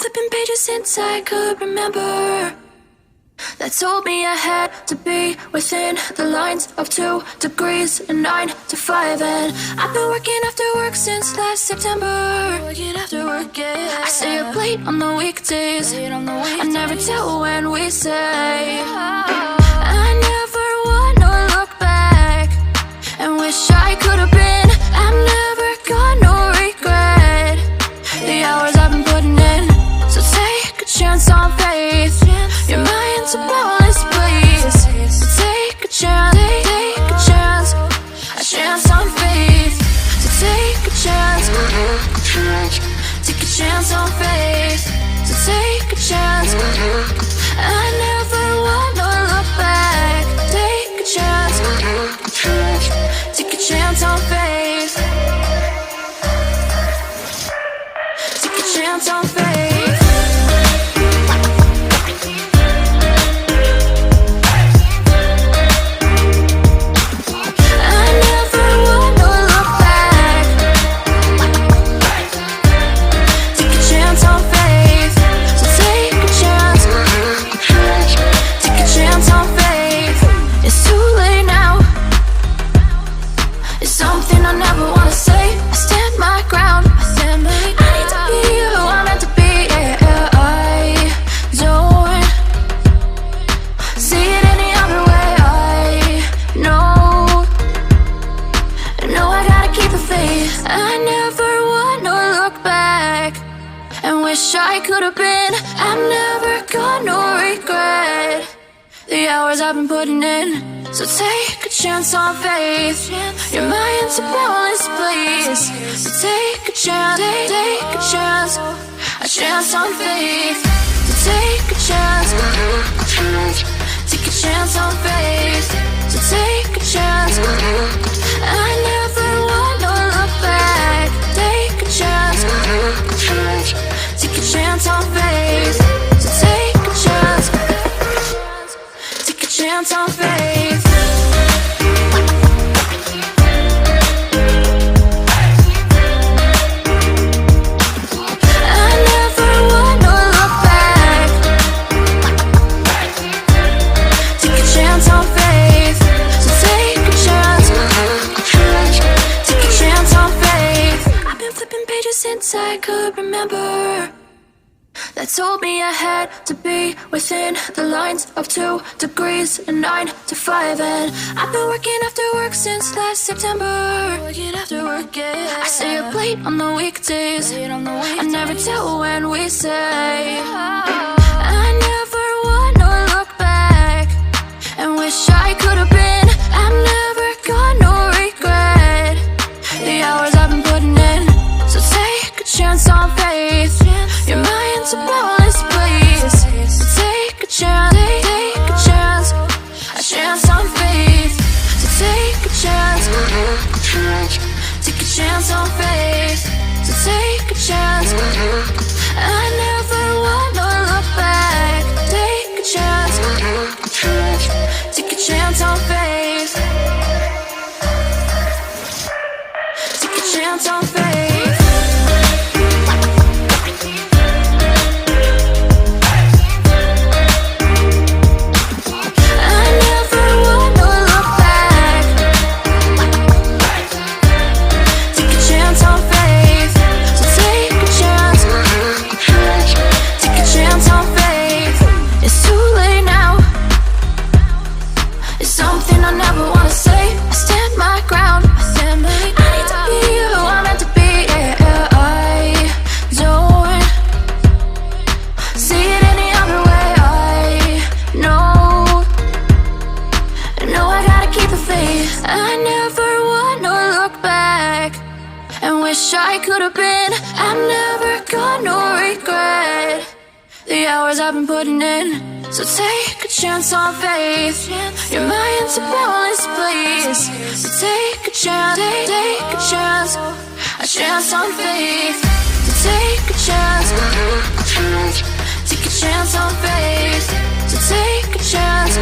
flipping pages since I could remember, that told me I had to be within the lines of 2 degrees and 9 to 5. And I've been working after work since last September. Working after work, yeah. I stay up late on the weekdays. I never tell when we say. I never wanna look back and wish I could have been. I'm never gonna regret the hours I've been putting in. So take a chance on faith. Your mind's a bonus, please. So take a chance, take a chance, a chance on faith. So take a chance, take a chance on faith. So take a chance. I never wanna look back. Take a chance, take a chance on faith. Take a chance on faith. I could have been. I'm never gonna regret the hours I've been putting in. So take a chance on faith. Your mind's a bonus, please. So take a chance, take a chance, a chance on faith. So take a chance, take a chance on faith. So take a chance. I never wanna look back. Take a chance, take a chance on faith. So take a chance, take a chance on faith. I never wanna look back. Take a chance on faith. So take a chance, take a chance on faith. I've been flipping pages since I could remember, that told me I had to be within the lines of 2 degrees and 9 to 5. And I've been working after work since last September. Working after work, yeah. I stay up late on the weekdays. I never tell when we say. I never wanna look back and wish I could have been. I'm never gonna regret the hours I've been putting in. So take a chance on faith. Your mind's a bonus, please. So take a chance, take a chance, a chance on faith. So take a chance, take a chance on faith. So take a chance. I never wanna look back. Take a chance, take a chance on faith. Take a chance on faith. I never wanna look back and wish I could have been. I'm never gonna regret the hours I've been putting in. So take a chance on faith. Your mind's a bonus, please. So take a chance, take a chance, a chance on faith. So take a chance, take a chance on faith. So take a chance.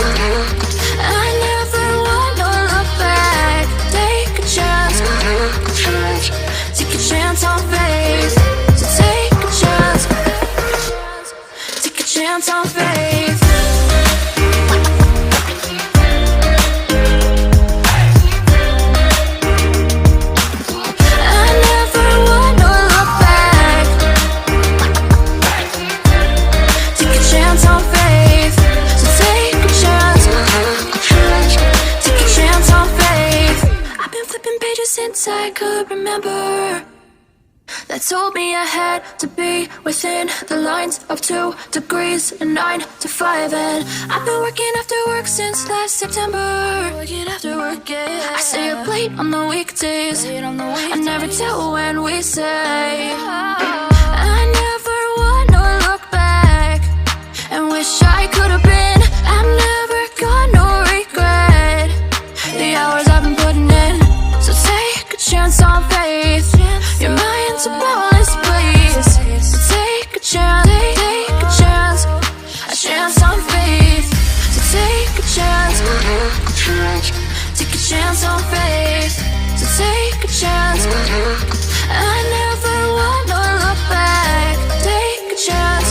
I never wanna look back. Take a chance, take a chance on faith. So take a chance. I could remember, that told me I had to be within the lines of 2 degrees and 9 to 5. And I've been working after work since last September. Working after work, yeah. I stay up late on the weekdays. I never tell when we say. I never wanna look back and wish I could have been. I'm never gonna regret the hours I've been putting in. So take a chance on faith. Your mind's a boundless place. So take a chance, take a chance, a chance on faith. So take a chance, take a chance on faith. So take a chance. I never wanna look back. Take a chance,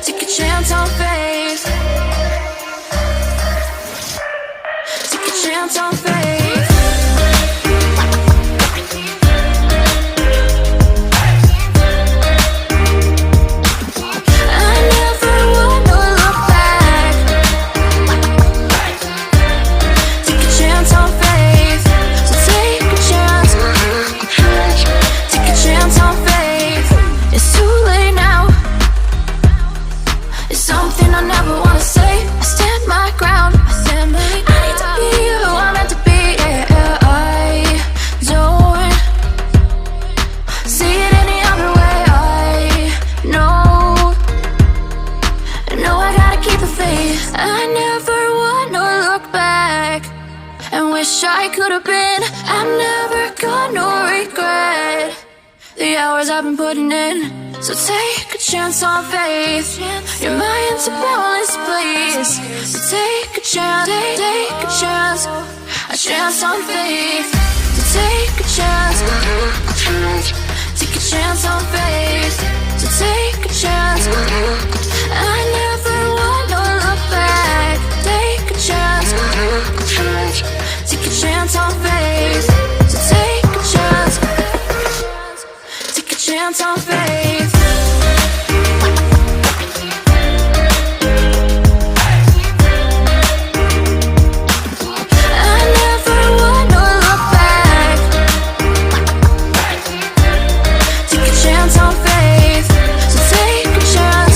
take a chance on faith. Take a chance on faith. I could have been. I'm never gonna regret the hours I've been putting in. So take a chance on faith. Your mind's a boundless place. So take a chance, take a chance, a chance on faith. So take a chance, take a chance on faith. So take a chance. I never wanna look back. Take a chance, take a chance on faith. So take a chance, take a chance on faith. I never wanna look back. Take a chance on faith. So take a chance,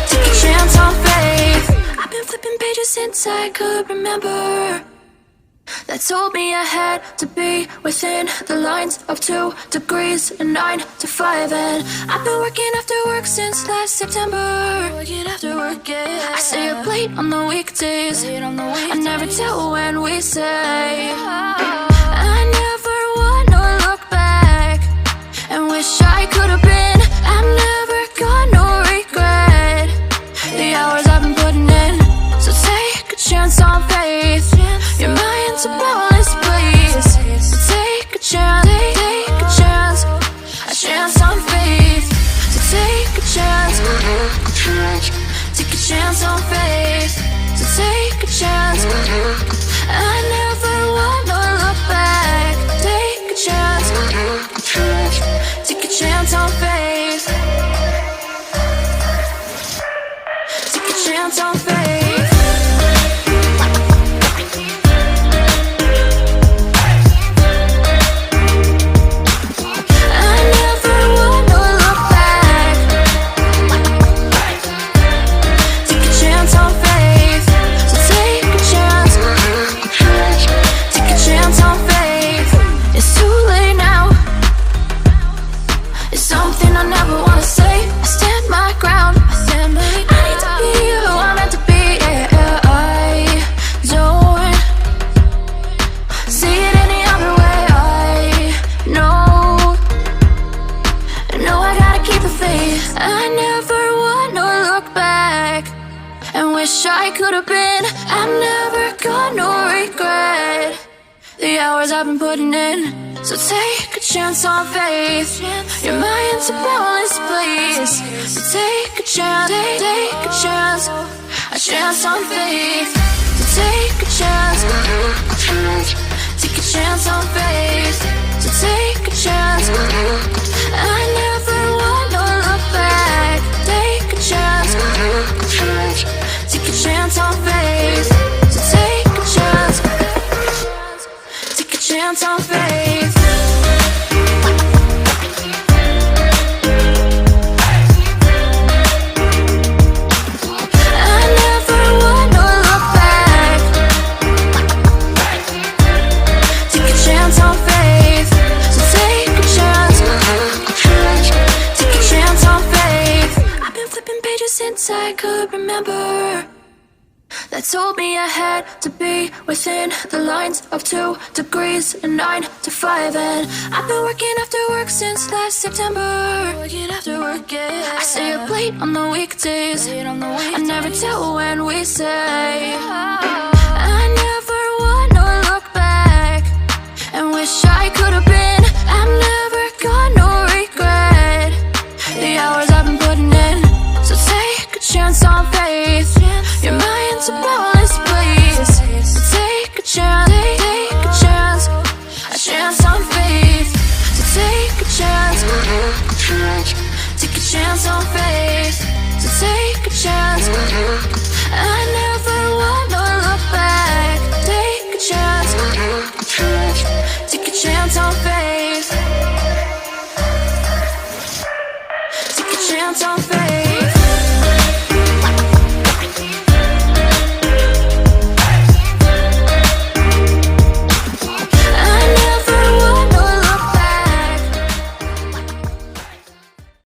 take a chance on faith. I've been flipping pages since I could remember, that told me I had to be within the lines of 2 degrees and 9 to 5. And I've been working after work since last September. Working after work, yeah. I stay up late on the weekdays. I never tell when we say. I never wanna look back and wish I could have been. I'm never gonna regret the hours I've been putting in. So take a chance on faith. Your mind's a boundless place. So take a chance, take a chance, a chance on faith. So take a chance, take a chance on faith. So take a chance. I never wanna look back. Take a chance, take a chance on faith. Take a chance on faith. I could have been. I'm never gonna regret the hours I've been putting in. So take a chance on faith. Your mind's a boundless place. So take a chance, take a chance, a chance on faith. So take a chance, take a chance on faith. So take a chance. I never wanna look back. Take a chance, take a chance on faith. So take a chance, take a I could remember that told me I had to be within the lines of 2 degrees and 9 to 5. And I've been working after work since last September. Working after work, yeah. I stay up late on the weekdays. I never tell when we say. I never wanna look back and wish I could have been. I'm never gonna regret the hours I've been putting in. So take a chance on faith. Your mind's a boundless place. So take a chance, take a chance, a chance on faith. So take a chance, take a chance on faith. So take a chance.